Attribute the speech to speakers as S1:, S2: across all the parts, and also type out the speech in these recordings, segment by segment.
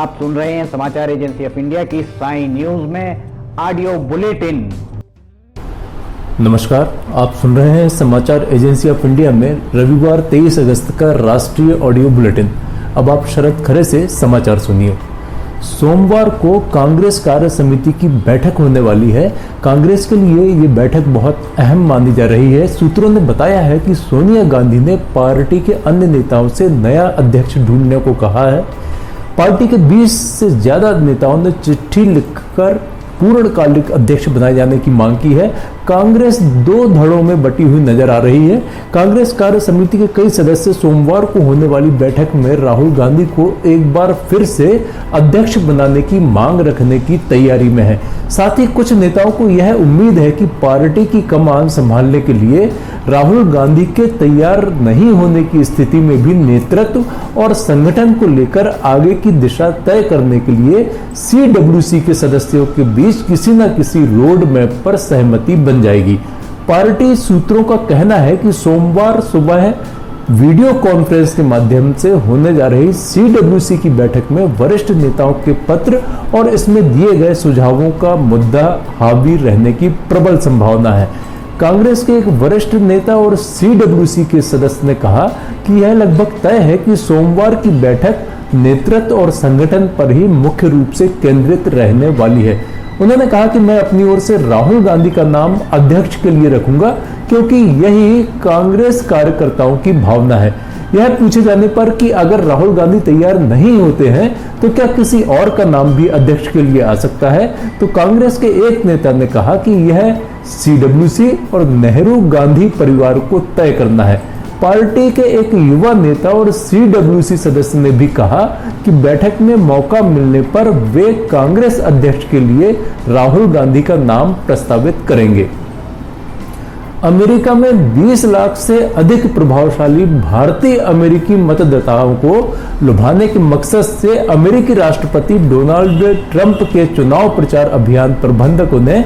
S1: आप सुन रहे हैं समाचार एजेंसी ऑफ इंडिया की साई न्यूज में ऑडियो बुलेटिन।
S2: नमस्कार, आप सुन रहे हैं समाचार एजेंसी ऑफ इंडिया में रविवार 23 अगस्त का राष्ट्रीय ऑडियो बुलेटिन। अब आप शरद खरे से समाचार सुनिए। सोमवार को कांग्रेस कार्य समिति की बैठक होने वाली है। कांग्रेस के लिए ये बैठक बहुत अहम मानी जा रही है। सूत्रों ने बताया है कि सोनिया गांधी ने पार्टी के अन्य नेताओं से नया अध्यक्ष ढूंढने को कहा है। पार्टी के 20 से ज्यादा नेताओं ने चिट्ठी लिखकर पूर्णकालिक अध्यक्ष बनाए जाने की मांग की है। कांग्रेस दो धड़ों में बटी हुई नजर आ रही है। कांग्रेस कार्य समिति के कई सदस्य सोमवार को होने वाली बैठक में राहुल गांधी को एक बार फिर से अध्यक्ष बनाने की मांग रखने की तैयारी में है। साथ ही कुछ नेताओं को यह उम्मीद है कि पार्टी की कमान संभालने के लिए राहुल गांधी के तैयार नहीं होने की स्थिति में भी नेतृत्व और संगठन को लेकर आगे की दिशा तय करने के लिए CWC के सदस्यों के बीच किसी न किसी रोड मैप पर सहमति बन जाएगी। पार्टी सूत्रों का कहना है कि सोमवार सुबह वीडियो कॉन्फ्रेंस के माध्यम से होने जा रही CWC की बैठक में वरिष्ठ नेताओं के पत्र और इसमें दिए गए सुझावों का मुद्दा हावी रहने की प्रबल संभावना है। कांग्रेस के एक वरिष्ठ नेता और CWC के सदस्य ने कहा कि यह लगभग तय है कि सोमवार की बैठक नेतृत्व और संगठन पर ही मुख्य रूप से केंद्रित रहने वाली है। उन्होंने कहा कि मैं अपनी ओर से राहुल गांधी का नाम अध्यक्ष के लिए रखूंगा क्योंकि यही कांग्रेस कार्यकर्ताओं की भावना है। यह पूछे जाने पर कि अगर राहुल गांधी तैयार नहीं होते हैं तो क्या किसी और का नाम भी अध्यक्ष के लिए आ सकता है, तो कांग्रेस के एक नेता ने कहा कि यह CWC और नेहरू गांधी परिवार को तय करना है। पार्टी के एक युवा नेता और CWC सदस्य ने भी कहा कि बैठक में मौका मिलने पर वे कांग्रेस अध्यक्ष के लिए राहुल गांधी का नाम प्रस्तावित करेंगे। अमेरिका में 20 लाख से अधिक प्रभावशाली भारतीय अमेरिकी मतदाताओं को लुभाने के मकसद से अमेरिकी राष्ट्रपति डोनाल्ड ट्रंप के चुनाव प्रचार अभियान प्रबंधकों ने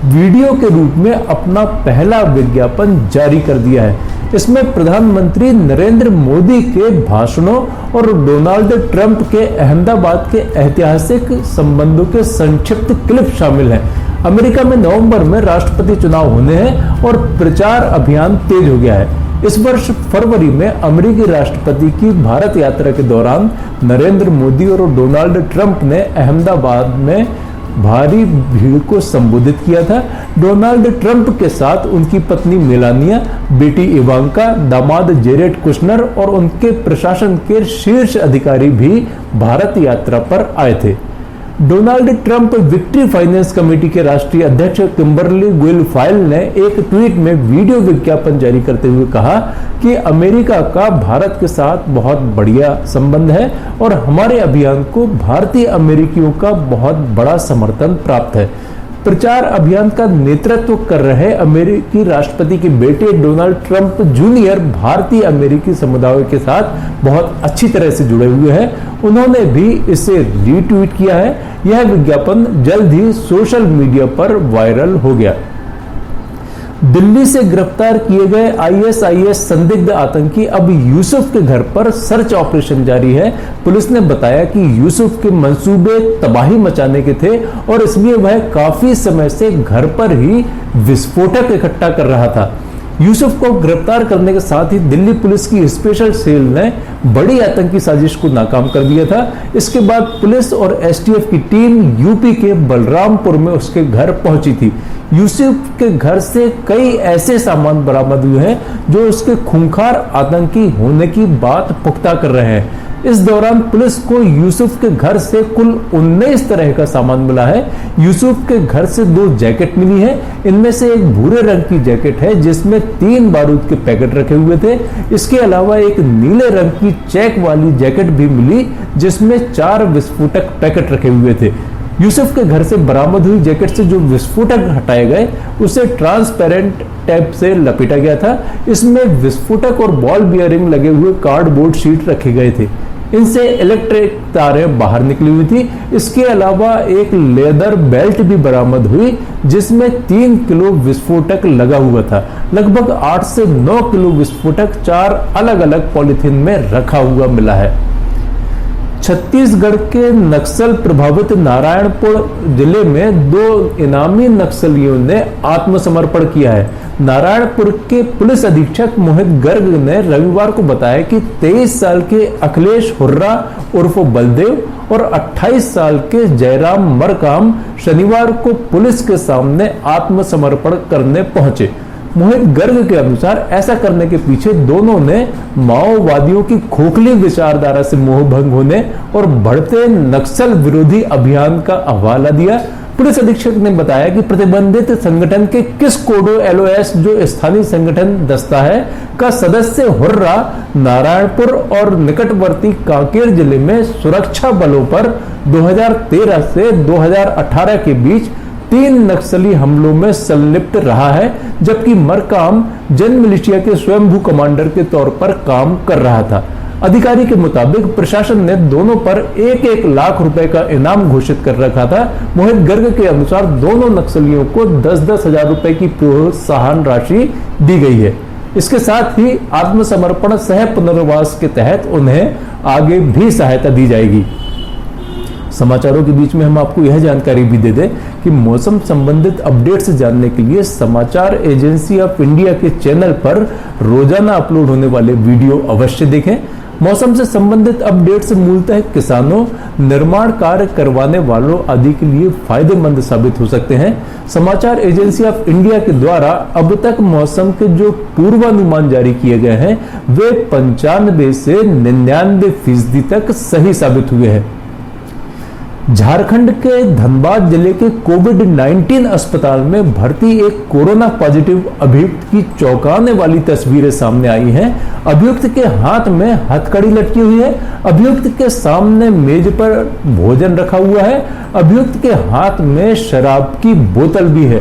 S2: वीडियो के रूप में अपना पहला विज्ञापन जारी कर दिया है। इसमें प्रधानमंत्री नरेंद्र मोदी के भाषणों और डोनाल्ड ट्रंप के अहमदाबाद के ऐतिहासिक संबंधों के संक्षिप्त क्लिप शामिल हैं। अमेरिका में नवंबर में राष्ट्रपति चुनाव होने हैं और प्रचार अभियान तेज हो गया है। इस वर्ष फरवरी में अमेरिकी राष्ट्रपति की भारत यात्रा के दौरान नरेंद्र मोदी और डोनाल्ड ट्रंप ने अहमदाबाद में भारी भीड़ को संबोधित किया था। डोनाल्ड ट्रंप के साथ उनकी पत्नी मेलानिया, बेटी इवांका, दामाद जेरेड कुशनर और उनके प्रशासन के शीर्ष अधिकारी भी भारत यात्रा पर आए थे। Donald Trump victory finance committee के राष्ट्रीय अध्यक्ष किम्बरली गुइलफाइल ने एक ट्वीट में वीडियो विज्ञापन जारी करते हुए कहा कि अमेरिका का भारत के साथ बहुत बढ़िया संबंध है और हमारे अभियान को भारतीय अमेरिकियों का बहुत बड़ा समर्थन प्राप्त है। प्रचार अभियान का नेतृत्व कर रहे अमेरिकी राष्ट्रपति के बेटे डोनाल्ड ट्रंप जूनियर भारतीय अमेरिकी समुदाय के साथ बहुत अच्छी तरह से जुड़े हुए हैं। उन्होंने भी इसे रीट्वीट किया है। यह विज्ञापन जल्द ही सोशल मीडिया पर वायरल हो गया। दिल्ली से गिरफ्तार किए गए ISIS संदिग्ध आतंकी अब यूसुफ के घर पर सर्च ऑपरेशन जारी है। पुलिस ने बताया कि यूसुफ के मंसूबे तबाही मचाने के थे और इसलिए वह काफी समय से घर पर ही विस्फोटक इकट्ठा कर रहा था। यूसुफ को गिरफ्तार करने के साथ ही दिल्ली पुलिस की स्पेशल सेल ने बड़ी आतंकी साजिश को नाकाम कर दिया था। इसके बाद पुलिस और STF की टीम यूपी के बलरामपुर में उसके घर पहुंची थी। यूसुफ के घर से कई ऐसे सामान बरामद हुए हैं जो उसके खूंखार आतंकी होने की बात पुख्ता कर रहे हैं। इस दौरान पुलिस को यूसुफ के घर से कुल 19 तरह का सामान मिला है। यूसुफ के घर से 2 जैकेट मिली है। इनमें से एक भूरे रंग की जैकेट है जिसमें 3 बारूद के पैकेट रखे हुए थे। इसके अलावा एक नीले रंग की चेक वाली जैकेट भी मिली जिसमें 4 विस्फोटक पैकेट रखे हुए थे। यूसुफ के घर से बरामद हुई जैकेट से जो विस्फोटक हटाए गए उसे ट्रांसपेरेंट टेप से लपेटा गया था। इसमें विस्फोटक और बॉल बियरिंग लगे हुए कार्डबोर्ड शीट रखे गए थे। इनसे इलेक्ट्रिक तारें बाहर निकली हुई थी। इसके अलावा एक लेदर बेल्ट भी बरामद हुई जिसमें 3 किलो विस्फोटक लगा हुआ था। लगभग 8 से 9 किलो विस्फोटक 4 अलग अलग पॉलिथीन में रखा हुआ मिला है। छत्तीसगढ़ के नक्सल प्रभावित नारायणपुर जिले में 2 इनामी नक्सलियों ने आत्मसमर्पण किया है। नारायणपुर के पुलिस अधीक्षक मोहित गर्ग ने रविवार को बताया कि 23 साल के अखिलेश हुर्रा उर्फ बलदेव और 28 साल के जयराम मरकाम शनिवार को पुलिस के सामने आत्मसमर्पण करने पहुंचे। मोहित गर्ग के अनुसार ऐसा करने के पीछे दोनों ने माओवादियों की खोखली विचारधारा से मोहभंग होने और बढ़ते नक्सल विरोधी अभियान का हवाला दिया। पुलिस अधीक्षक ने बताया कि प्रतिबंधित संगठन के किस कोडो एलओएस जो स्थानीय संगठन दस्ता है का सदस्य हुर्रा नारायणपुर और निकटवर्ती कांकेर जिले में सुरक्षा बलों पर 2013 से 2018 के बीच 3 नक्सली हमलों में संलिप्त रहा है, जबकि मरकाम जन मिलिशिया के स्वयंभू कमांडर के तौर पर काम कर रहा था। अधिकारी के मुताबिक प्रशासन ने दोनों पर 1-1 लाख रुपए का इनाम घोषित कर रखा था। मोहित गर्ग के अनुसार दोनों नक्सलियों को 10-10 हजार रुपए की प्रोत्साहन राशि दी गई है। इसके साथ ही आत्मसमर्पण सह पुनर्वास के तहत उन्हें आगे भी सहायता दी जाएगी। समाचारों के बीच में हम आपको यह जानकारी भी दे दें कि मौसम संबंधित अपडेट्स जानने के लिए समाचार एजेंसी ऑफ इंडिया के चैनल पर रोजाना अपलोड होने वाले वीडियो अवश्य देखें। मौसम से संबंधित अपडेट्स मूलतः किसानों, निर्माण कार्य करवाने वालों आदि के लिए फायदेमंद साबित हो सकते हैं। समाचार एजेंसी ऑफ इंडिया के द्वारा अब तक मौसम के जो पूर्वानुमान जारी किए गए हैं वे 95 से 99% तक सही साबित हुए हैं। झारखंड के धनबाद जिले के कोविड-19 अस्पताल में भर्ती एक कोरोना पॉजिटिव अभियुक्त की चौंकाने वाली तस्वीरें सामने आई हैं। अभियुक्त के हाथ में हथकड़ी लटकी हुई है। अभियुक्त के सामने मेज पर भोजन रखा हुआ है। अभियुक्त के हाथ में शराब की बोतल भी है।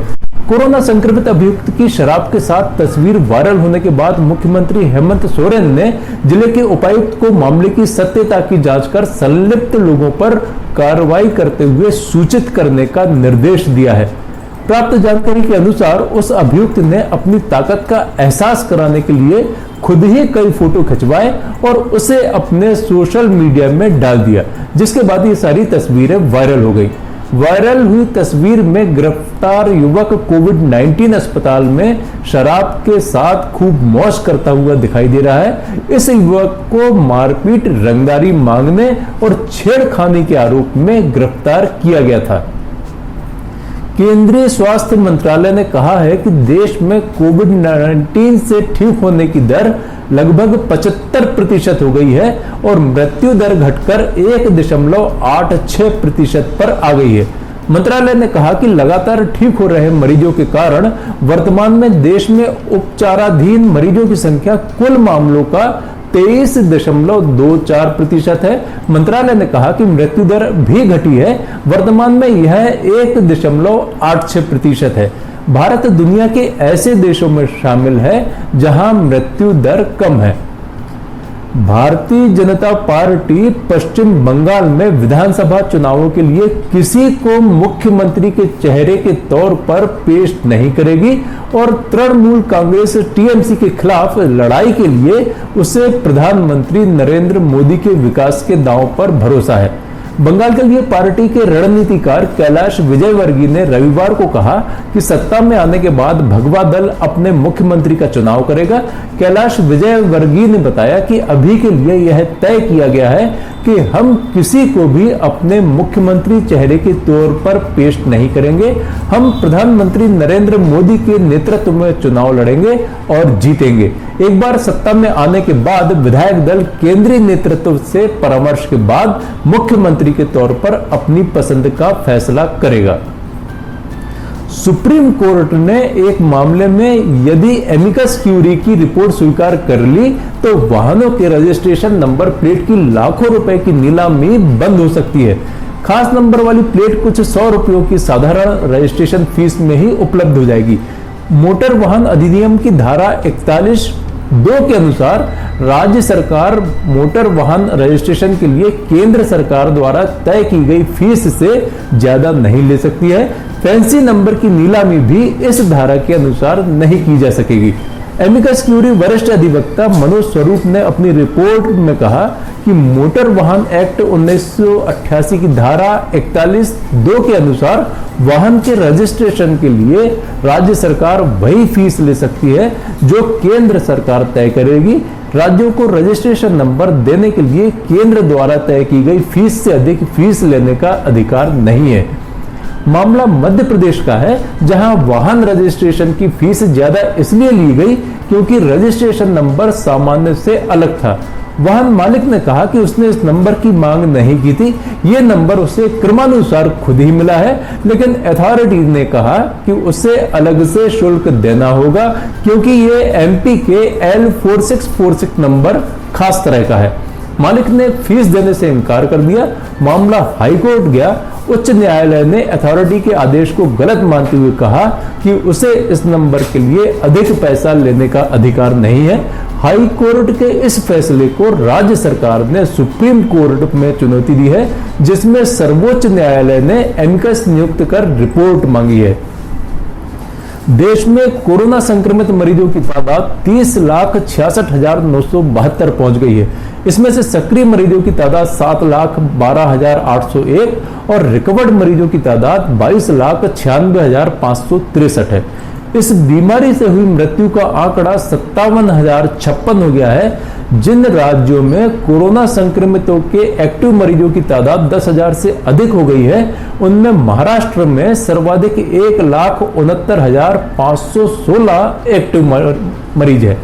S2: कोरोना संक्रमित अभियुक्त की शराब के साथ तस्वीर वायरल होने के बाद मुख्यमंत्री हेमंत सोरेन ने जिले के उपायुक्त को मामले की सत्यता की जांच कर संलिप्त लोगों पर कार्रवाई करते हुए सूचित करने का निर्देश दिया है। प्राप्त जानकारी के अनुसार उस अभियुक्त ने अपनी ताकत का एहसास कराने के लिए खुद ही कई फोटो खिंचवाए और उसे अपने सोशल मीडिया में डाल दिया, जिसके बाद ये सारी तस्वीरें वायरल हो गई। वायरल हुई तस्वीर में गिरफ्तार युवक कोविड-19 अस्पताल में शराब के साथ खूब मौज करता हुआ दिखाई दे रहा है। इस युवक को मारपीट, रंगदारी मांगने और छेड़खानी के आरोप में गिरफ्तार किया गया था। केंद्रीय स्वास्थ्य मंत्रालय ने कहा है कि देश में कोविड-19 से ठीक होने की दर लगभग 75% हो गई है और मृत्यु दर घटकर 1.86% पर आ गई है। मंत्रालय ने कहा कि लगातार ठीक हो रहे मरीजों के कारण वर्तमान में देश में उपचाराधीन मरीजों की संख्या कुल मामलों का 23.24% है। मंत्रालय ने कहा कि मृत्यु दर भी घटी है, वर्तमान में यह 1.86% है। भारत दुनिया के ऐसे देशों में शामिल है जहां मृत्यु दर कम है। भारतीय जनता पार्टी पश्चिम बंगाल में विधानसभा चुनावों के लिए किसी को मुख्यमंत्री के चेहरे के तौर पर पेश नहीं करेगी और तृणमूल कांग्रेस टीएमसी के खिलाफ लड़ाई के लिए उसे प्रधानमंत्री नरेंद्र मोदी के विकास के दांव पर भरोसा है। बंगाल के लिए पार्टी के रणनीतिकार कैलाश विजयवर्गीय ने रविवार को कहा कि सत्ता में आने के बाद भगवा दल अपने मुख्यमंत्री का चुनाव करेगा। कैलाश विजयवर्गीय ने बताया कि अभी के लिए यह तय किया गया है कि हम किसी को भी अपने मुख्यमंत्री चेहरे के तौर पर पेश नहीं करेंगे। हम प्रधानमंत्री नरेंद्र मोदी के नेतृत्व में चुनाव लड़ेंगे और जीतेंगे। एक बार सत्ता में आने के बाद विधायक दल केंद्रीय नेतृत्व से परामर्श के बाद मुख्यमंत्री के तौर पर अपनी पसंद का फैसला करेगा। सुप्रीम कोर्ट ने एक मामले में यदि एमिकस क्यूरी की रिपोर्ट स्वीकार कर ली तो वाहनों के रजिस्ट्रेशन नंबर प्लेट की लाखों रुपए की नीलामी बंद हो सकती है। खास नंबर वाली प्लेट कुछ 100 रुपयों की साधारण रजिस्ट्रेशन फीस में ही उपलब्ध हो जाएगी। मोटर वाहन अधिनियम की धारा 41(2) के अनुसार राज्य सरकार मोटर वाहन रजिस्ट्रेशन के लिए केंद्र सरकार द्वारा तय की गई फीस से ज्यादा नहीं ले सकती है। फैंसी नंबर की नीलामी भी इस धारा के अनुसार नहीं की जा सकेगी। एमिकस क्यूरी वरिष्ठ अधिवक्ता मनोज स्वरूप ने अपनी रिपोर्ट में कहा कि मोटर वाहन एक्ट 1988 की धारा 41(2) के अनुसार वाहन के रजिस्ट्रेशन के लिए राज्य सरकार वही फीस ले सकती है जो केंद्र सरकार तय करेगी। राज्यों को रजिस्ट्रेशन नंबर देने के लिए केंद्र द्वारा तय की गई फीस से अधिक फीस लेने का अधिकार नहीं है। मामला मध्य प्रदेश का है, जहां वाहन रजिस्ट्रेशन की फीस ज्यादा इसलिए ली गई क्योंकि रजिस्ट्रेशन नंबर सामान्य से अलग था। वाहन मालिक ने कहा कि उसने इस नंबर की मांग नहीं की थी, यह नंबर उसे क्रमानुसार खुद ही मिला है, लेकिन अथॉरिटी ने कहा कि उसे अलग से शुल्क देना होगा क्योंकि यह एमपी के L4646 नंबर खास तरह का है। मालिक ने फीस देने से इनकार कर दिया। मामला हाईकोर्ट गया। उच्च न्यायालय ने अथॉरिटी के आदेश को गलत मानते हुए कहा कि उसे इस नंबर के लिए अधिक पैसा लेने का अधिकार नहीं है। हाई कोर्ट के इस फैसले को राज्य सरकार ने सुप्रीम कोर्ट में चुनौती दी है, जिसमें सर्वोच्च न्यायालय ने एमिकस नियुक्त कर रिपोर्ट मांगी है। देश में कोरोना संक्रमित मरीजों की तादाद 30,66,972 पहुंच गई है। इसमें से सक्रिय मरीजों की तादाद 7,12,801 और रिकवर्ड मरीजों की तादाद 22,96,563 है। इस बीमारी से हुई मृत्यु का आंकड़ा 57,056 हो गया है। जिन राज्यों में कोरोना संक्रमितों के एक्टिव मरीजों की तादाद 10,000 से अधिक हो गई है, उनमें महाराष्ट्र में सर्वाधिक 1,69,516 एक्टिव मरीज है।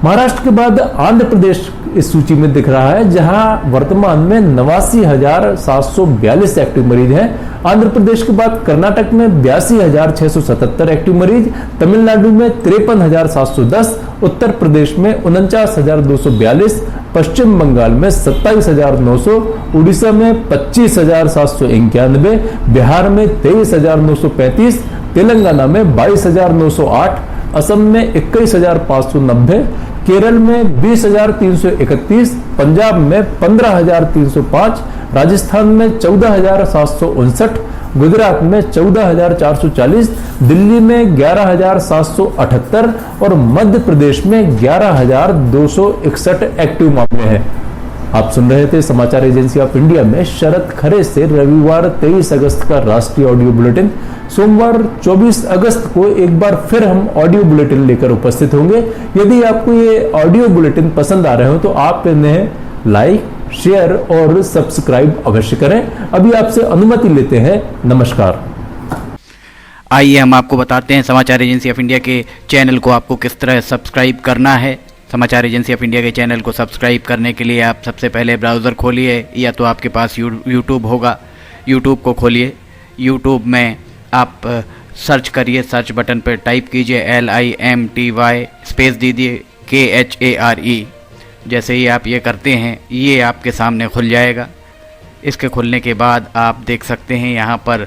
S2: महाराष्ट्र के बाद आंध्र प्रदेश इस सूची में दिख रहा है, जहां वर्तमान में 89,742 एक्टिव मरीज हैं। आंध्र प्रदेश के बाद कर्नाटक में 82,677 एक्टिव मरीज, तमिलनाडु में 53,710, उत्तर प्रदेश में 49,242, पश्चिम बंगाल में 27,900, उड़ीसा में 25,791, बिहार में 23,935, तेलंगाना में 22,908, असम में 21,590, केरल में 20,331, पंजाब में 15,305, राजस्थान में 14,759, गुजरात में 14,440, दिल्ली में 11,778 और मध्य प्रदेश में 11,261 एक्टिव मामले हैं। आप सुन रहे थे समाचार एजेंसी ऑफ इंडिया में शरद खरे से रविवार 23 अगस्त का राष्ट्रीय ऑडियो बुलेटिन। सोमवार 24 अगस्त को एक बार फिर हम ऑडियो बुलेटिन लेकर उपस्थित होंगे। यदि आपको ये ऑडियो बुलेटिन पसंद आ रहे हो तो आप इन्हें लाइक, शेयर और सब्सक्राइब अवश्य करें। अभी आपसे अनुमति लेते हैं। नमस्कार।
S3: आइए हम आपको बताते हैं समाचार एजेंसी ऑफ इंडिया के चैनल को आपको किस तरह सब्सक्राइब करना है। समाचार एजेंसी ऑफ इंडिया के चैनल को सब्सक्राइब करने के लिए आप सबसे पहले ब्राउज़र खोलिए, या तो आपके पास यूट्यूब होगा, यूट्यूब को खोलिए। यूट्यूब में आप सर्च करिए, सर्च बटन पर टाइप कीजिए LIMTY स्पेस दीजिए KHARE। जैसे ही आप ये करते हैं ये आपके सामने खुल जाएगा। इसके खुलने के बाद आप देख सकते हैं यहाँ पर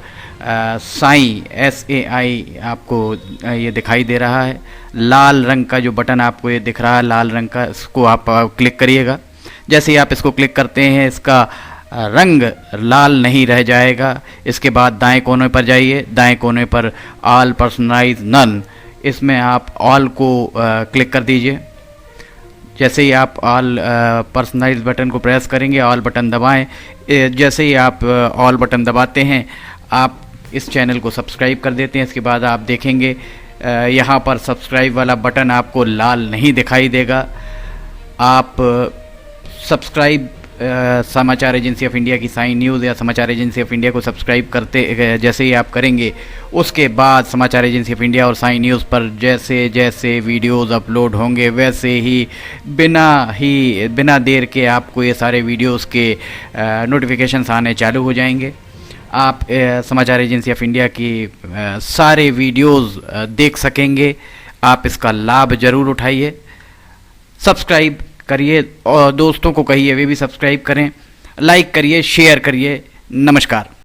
S3: साई SAI आपको ये दिखाई दे रहा है। लाल रंग का जो बटन आपको ये दिख रहा है लाल रंग का, इसको आप क्लिक करिएगा। जैसे ही आप इसको क्लिक करते हैं इसका रंग लाल नहीं रह जाएगा। इसके बाद दाएं कोने पर जाइए, दाएं कोने पर ऑल पर्सनलाइज नन, इसमें आप ऑल को क्लिक कर दीजिए। जैसे ही आप ऑल पर्सनलाइज बटन को प्रेस करेंगे, ऑल बटन दबाएं। जैसे ही आप ऑल बटन दबाते हैं आप इस चैनल को सब्सक्राइब कर देते हैं। इसके बाद आप देखेंगे यहाँ पर सब्सक्राइब वाला बटन आपको लाल नहीं दिखाई देगा। आप सब्सक्राइब समाचार एजेंसी ऑफ इंडिया की साइन न्यूज़ या समाचार एजेंसी ऑफ इंडिया को सब्सक्राइब करते जैसे ही आप करेंगे, उसके बाद समाचार एजेंसी ऑफ इंडिया और साइन न्यूज़ पर जैसे जैसे वीडियोस अपलोड होंगे वैसे ही बिना देर के आपको ये सारे वीडियोस के नोटिफिकेशंस आने चालू हो जाएंगे। आप समाचार एजेंसी ऑफ इंडिया की सारे वीडियोस देख सकेंगे। आप इसका लाभ ज़रूर उठाइए। सब्सक्राइब करिए और दोस्तों को कहिए वे भी सब्सक्राइब करें। लाइक करिए, शेयर करिए। नमस्कार।